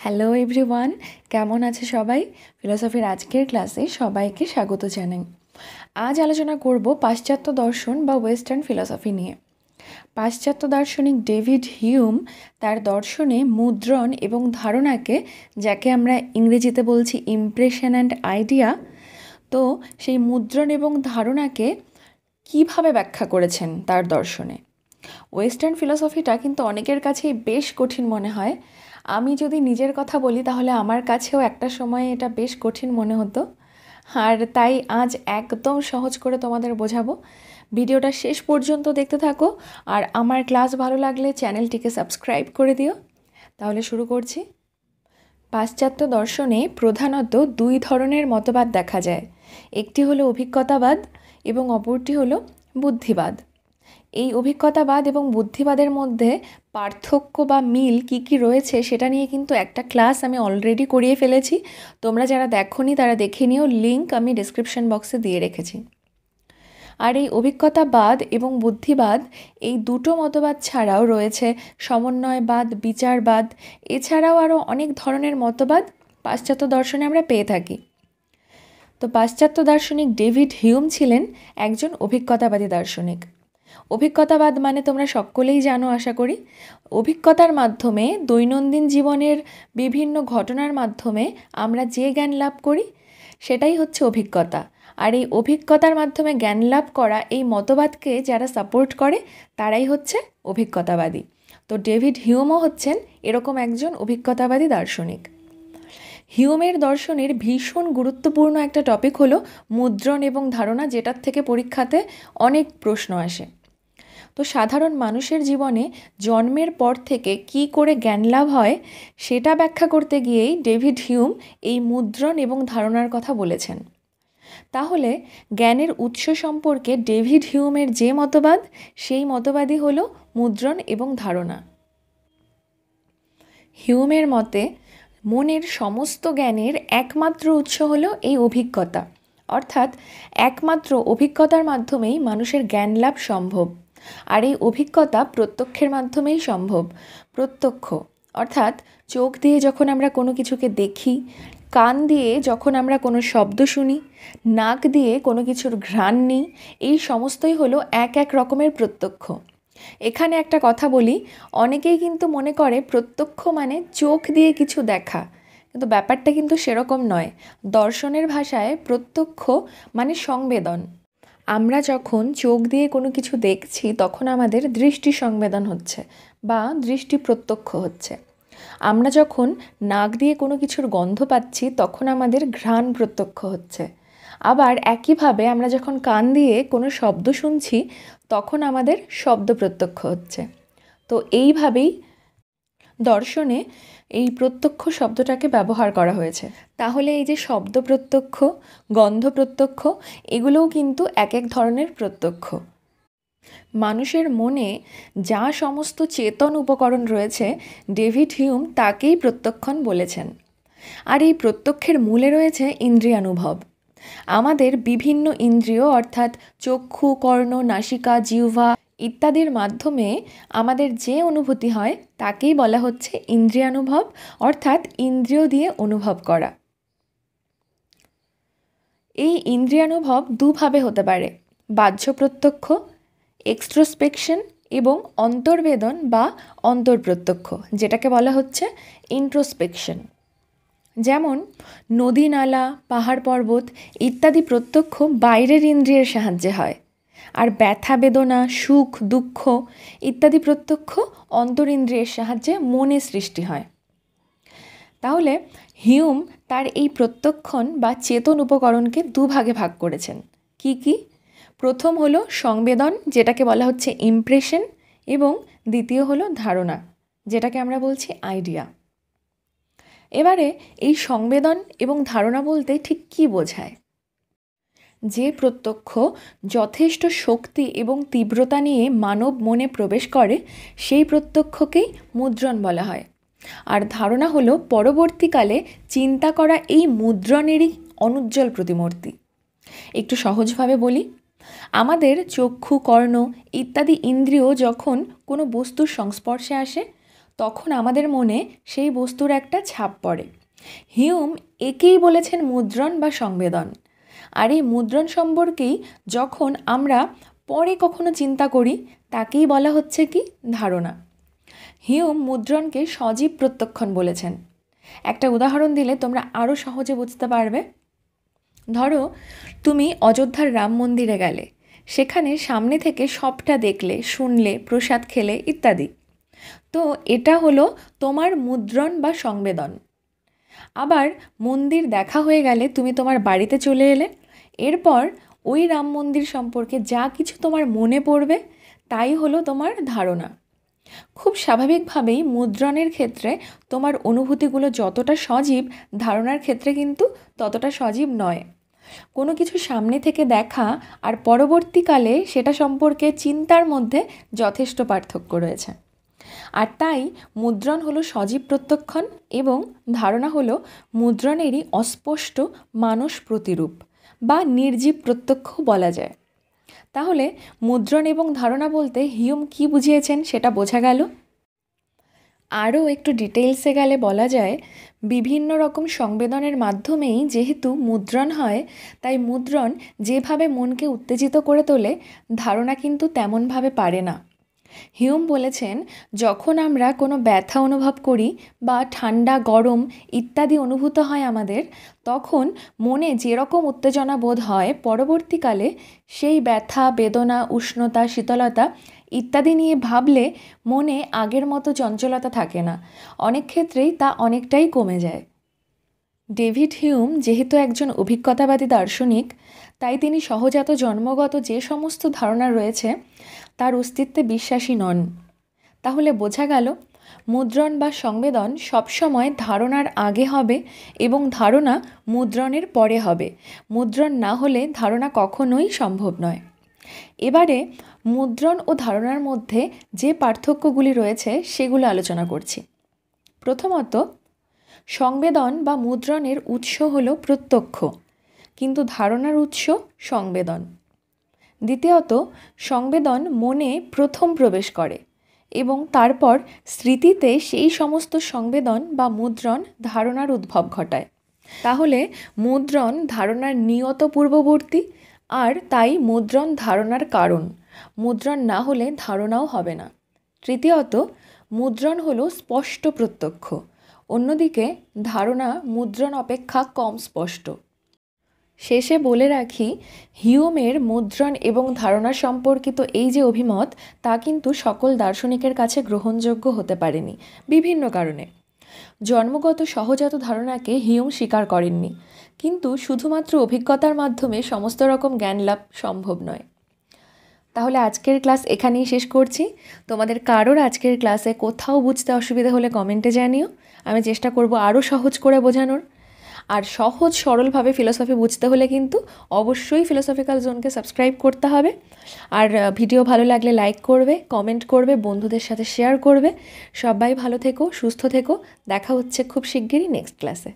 Hello everyone, কেমন আছে সবাই? ফিলোসফির আজকের ক্লাসে সবাইকে স্বাগত জানাই। আজ আলোচনা করব পাশ্চাত্য দর্শন বা ওয়েস্টার্ন ফিলোসফি নিয়ে। পাশ্চাত্য দার্শনিক ডেভিড হিউম তার দর্শনে মুদ্রণ এবং ধারণাকে, যাকে আমরা ইংরেজিতে বলছি ইমপ্রেশন অ্যান্ড আইডিয়া, তো সেই মুদ্রণ এবং ধারণাকে কিভাবে ব্যাখ্যা করেছেন তার দর্শনে। ওয়েস্টার্ন ফিলোসফিটা কিন্তু অনেকের কাছেই বেশ কঠিন মনে হয়। আমি যদি নিজের কথা বলি তাহলে আমার কাছেও একটা সময় এটা বেশ কঠিন মনে হতো, আর তাই আজ একদম সহজ করে তোমাদের বোঝাবো। ভিডিওটা শেষ পর্যন্ত দেখতে থাকো, আর আমার ক্লাস ভালো লাগলে চ্যানেলটিকে সাবস্ক্রাইব করে দিও। তাহলে শুরু করছি। পাশ্চাত্য দর্শনে প্রধানত দুই ধরনের মতবাদ দেখা যায়। একটি হলো অভিজ্ঞতাবাদ এবং অপরটি হলো বুদ্ধিবাদ। এই অভিজ্ঞতাবাদ এবং বুদ্ধিবাদের মধ্যে পার্থক্য বা মিল কী কী রয়েছে সেটা নিয়ে কিন্তু একটা ক্লাস আমি অলরেডি করিয়ে ফেলেছি। তোমরা যারা দেখোনি তারা দেখে নিও, লিঙ্ক আমি ডিসক্রিপশন বক্সে দিয়ে রেখেছি। আর এই অভিজ্ঞতাবাদ এবং বুদ্ধিবাদ, এই দুটো মতবাদ ছাড়াও রয়েছে সমন্বয়বাদ, বিচারবাদ, এছাড়াও আরও অনেক ধরনের মতবাদ পাশ্চাত্য দর্শনে আমরা পেয়ে থাকি। তো পাশ্চাত্য দার্শনিক ডেভিড হিউম ছিলেন একজন অভিজ্ঞতাবাদী দার্শনিক। অভিজ্ঞতাবাদ মানে তোমরা সকলেই জানো আশা করি। অভিজ্ঞতার মাধ্যমে দৈনন্দিন জীবনের বিভিন্ন ঘটনার মাধ্যমে আমরা যে জ্ঞান লাভ করি সেটাই হচ্ছে অভিজ্ঞতা। আর এই অভিজ্ঞতার মাধ্যমে জ্ঞান লাভ করা এই মতবাদকে যারা সাপোর্ট করে তারাই হচ্ছে অভিজ্ঞতাবাদী। তো ডেভিড হিউমও হচ্ছেন এরকম একজন অভিজ্ঞতাবাদী দার্শনিক। হিউমের দর্শনের ভীষণ গুরুত্বপূর্ণ একটা টপিক হলো মুদ্রণ এবং ধারণা, যেটার থেকে পরীক্ষাতে অনেক প্রশ্ন আসে। তো সাধারণ মানুষের জীবনে জন্মের পর থেকে কি করে জ্ঞান লাভ হয় সেটা ব্যাখ্যা করতে গিয়েই ডেভিড হিউম এই মুদ্রণ এবং ধারণার কথা বলেছেন। তাহলে জ্ঞানের উৎস সম্পর্কে ডেভিড হিউমের যে মতবাদ, সেই মতবাদই হলো মুদ্রণ এবং ধারণা। হিউমের মতে মনের সমস্ত জ্ঞানের একমাত্র উৎস হলো এই অভিজ্ঞতা, অর্থাৎ একমাত্র অভিজ্ঞতার মাধ্যমেই মানুষের জ্ঞান লাভ সম্ভব। আর এই অভিজ্ঞতা প্রত্যক্ষের মাধ্যমেই সম্ভব। প্রত্যক্ষ অর্থাৎ চোখ দিয়ে যখন আমরা কোনো কিছুকে দেখি, কান দিয়ে যখন আমরা কোনো শব্দ শুনি, নাক দিয়ে কোনো কিছুর ঘ্রাণ নিই, এই সমস্তই হলো এক এক রকমের প্রত্যক্ষ। এখানে একটা কথা বলি, অনেকেই কিন্তু মনে করে প্রত্যক্ষ মানে চোখ দিয়ে কিছু দেখা, কিন্তু ব্যাপারটা কিন্তু সেরকম নয়। দর্শনের ভাষায় প্রত্যক্ষ মানে সংবেদন। আমরা যখন চোখ দিয়ে কোনো কিছু দেখছি তখন আমাদের দৃষ্টি সংবেদন হচ্ছে বা দৃষ্টি প্রত্যক্ষ হচ্ছে। আমরা যখন নাক দিয়ে কোনো কিছুর গন্ধ পাচ্ছি তখন আমাদের ঘ্রাণ প্রত্যক্ষ হচ্ছে। আবার একইভাবে আমরা যখন কান দিয়ে কোনো শব্দ শুনছি তখন আমাদের শব্দ প্রত্যক্ষ হচ্ছে। তো এইভাবেই দর্শনে এই প্রত্যক্ষ শব্দটাকে ব্যবহার করা হয়েছে। তাহলে এই যে শব্দ প্রত্যক্ষ, গন্ধ প্রত্যক্ষ, এগুলোও কিন্তু এক এক ধরনের প্রত্যক্ষ। মানুষের মনে যা সমস্ত চেতন উপকরণ রয়েছে ডেভিড হিউম তাকেই প্রত্যক্ষণ বলেছেন। আর এই প্রত্যক্ষের মূলে রয়েছে ইন্দ্রিয়ানুভব। আমাদের বিভিন্ন ইন্দ্রিয় অর্থাৎ চক্ষু, কর্ণ, নাসিকা, জিহ্বা ইত্যাদির মাধ্যমে আমাদের যে অনুভূতি হয় তাকেই বলা হচ্ছে ইন্দ্রিয়ানুভব, অর্থাৎ ইন্দ্রিয় দিয়ে অনুভব করা। এই ইন্দ্রিয়ানুভব দুভাবে হতে পারে, বাহ্য প্রত্যক্ষ এক্সট্রোস্পেকশন এবং অন্তর্বেদন বা অন্তর্প্রত্যক্ষ, যেটাকে বলা হচ্ছে ইন্ট্রোস্পেকশন। যেমন নদী, নালা, পাহাড়, পর্বত ইত্যাদি প্রত্যক্ষ বাইরের ইন্দ্রিয়ের সাহায্যে হয়, আর ব্যথা, বেদনা, সুখ, দুঃখ ইত্যাদি প্রত্যক্ষ অন্তরিন্দ্রিয়ের সাহায্যে মনে সৃষ্টি হয়। তাহলে হিউম তার এই প্রত্যক্ষণ বা চেতন উপকরণকে দুভাগে ভাগ করেছেন। কি কি? প্রথম হলো সংবেদন, যেটাকে বলা হচ্ছে ইমপ্রেশন, এবং দ্বিতীয় হলো ধারণা, যেটাকে আমরা বলছি আইডিয়া। এবারে এই সংবেদন এবং ধারণা বলতে ঠিক কী বোঝায়? যে প্রত্যক্ষ যথেষ্ট শক্তি এবং তীব্রতা নিয়ে মানব মনে প্রবেশ করে সেই প্রত্যক্ষকেই মুদ্রণ বলা হয়। আর ধারণা হলো পরবর্তীকালে চিন্তা করা এই মুদ্রণেরই অনুজ্জ্বল প্রতিমূর্তি। একটু সহজভাবে বলি, আমাদের চক্ষু, কর্ণ ইত্যাদি ইন্দ্রিয় যখন কোনো বস্তুর সংস্পর্শে আসে তখন আমাদের মনে সেই বস্তুর একটা ছাপ পড়ে। হিউম একেই বলেছেন মুদ্রণ বা সংবেদন। আর এই মুদ্রণ সম্পর্কেই যখন আমরা পরে কখনো চিন্তা করি তাকেই বলা হচ্ছে কি ধারণা। হিউম মুদ্রণকে সজীব প্রত্যক্ষণ বলেছেন। একটা উদাহরণ দিলে তোমরা আরও সহজে বুঝতে পারবে। ধরো তুমি অযোধ্যার রাম মন্দিরে গেলে, সেখানে সামনে থেকে সবটা দেখলে, শুনলে, প্রসাদ খেলে ইত্যাদি। তো এটা হলো তোমার মুদ্রণ বা সংবেদন। আবার মন্দির দেখা হয়ে গেলে তুমি তোমার বাড়িতে চলে এলে, এরপর ওই রাম মন্দির সম্পর্কে যা কিছু তোমার মনে পড়বে তাই হলো তোমার ধারণা। খুব স্বাভাবিকভাবেই মুদ্রণের ক্ষেত্রে তোমার অনুভূতিগুলো যতটা সজীব, ধারণার ক্ষেত্রে কিন্তু ততটা সজীব নয়। কোনো কিছু সামনে থেকে দেখা আর পরবর্তীকালে সেটা সম্পর্কে চিন্তার মধ্যে যথেষ্ট পার্থক্য রয়েছে। আর তাই মুদ্রণ হলো সজীব প্রত্যক্ষণ এবং ধারণা হলো মুদ্রণেরই অস্পষ্ট মানস প্রতিরূপ বা নির্জীব প্রত্যক্ষ বলা যায়। তাহলে মুদ্রণ এবং ধারণা বলতে হিউম কী বুঝিয়েছেন সেটা বোঝা গেল। আরও একটু ডিটেলসে গেলে বলা যায়, বিভিন্ন রকম সংবেদনের মাধ্যমেই যেহেতু মুদ্রণ হয়, তাই মুদ্রণ যেভাবে মনকে উত্তেজিত করে তোলে, ধারণা কিন্তু তেমনভাবে পারে না। হিউম বলেছেন, যখন আমরা কোনো ব্যথা অনুভব করি বা ঠান্ডা গরম ইত্যাদি অনুভূত হয় আমাদের, তখন মনে যেরকম উত্তেজনা বোধ হয়, পরবর্তীকালে সেই ব্যথা, বেদনা, উষ্ণতা, শীতলতা ইত্যাদি নিয়ে ভাবলে মনে আগের মতো চঞ্চলতা থাকে না, অনেক ক্ষেত্রেই তা অনেকটাই কমে যায়। ডেভিড হিউম যেহেতু একজন অভিজ্ঞতাবাদী দার্শনিক, তাই তিনি সহজাত জন্মগত যে সমস্ত ধারণা রয়েছে তার অস্তিত্বে বিশ্বাসী নন। তাহলে বোঝা গেল মুদ্রণ বা সংবেদন সবসময় ধারণার আগে হবে এবং ধারণা মুদ্রণের পরে হবে। মুদ্রণ না হলে ধারণা কখনোই সম্ভব নয়। এবারে মুদ্রণ ও ধারণার মধ্যে যে পার্থক্যগুলি রয়েছে সেগুলো আলোচনা করছি। প্রথমত, সংবেদন বা মুদ্রণের উৎস হলো প্রত্যক্ষ, কিন্তু ধারণার উৎস সংবেদন। দ্বিতীয়ত, সংবেদন মনে প্রথম প্রবেশ করে এবং তারপর স্মৃতিতে সেই সমস্ত সংবেদন বা মুদ্রণ ধারণার উদ্ভব ঘটায়। তাহলে মুদ্রণ ধারণার নিয়ত পূর্ববর্তী, আর তাই মুদ্রণ ধারণার কারণ। মুদ্রণ না হলে ধারণাও হবে না। তৃতীয়ত, মুদ্রণ হলো স্পষ্ট প্রত্যক্ষ, অন্যদিকে ধারণা মুদ্রণ অপেক্ষা কম স্পষ্ট। শেষে বলে রাখি, হিউমের মুদ্রণ এবং ধারণা সম্পর্কিত এই যে অভিমত, তা কিন্তু সকল দার্শনিকের কাছে গ্রহণযোগ্য হতে পারেনি বিভিন্ন কারণে। জন্মগত সহজাত ধারণাকে হিউম স্বীকার করেননি, কিন্তু শুধুমাত্র অভিজ্ঞতার মাধ্যমে সমস্ত রকম জ্ঞান লাভ সম্ভব নয়। তাহলে আজকের ক্লাস এখানেই শেষ করছি। তোমাদের কারোর আজকের ক্লাসে কোথাও বুঝতে অসুবিধা হলে কমেন্টে জানিও, আমি চেষ্টা করব আরও সহজ করে বোঝানোর। আর সহজ সরলভাবে ফিলোসফি বুঝতে হলে কিন্তু অবশ্যই ফিলোসফিক্যাল জোনকে সাবস্ক্রাইব করতে হবে। আর ভিডিও ভালো লাগলে লাইক করবে, কমেন্ট করবে, বন্ধুদের সাথে শেয়ার করবে। সবাই ভালো থেকো, সুস্থ থেকো। দেখা হচ্ছে খুব শিগগিরই নেক্সট ক্লাসে।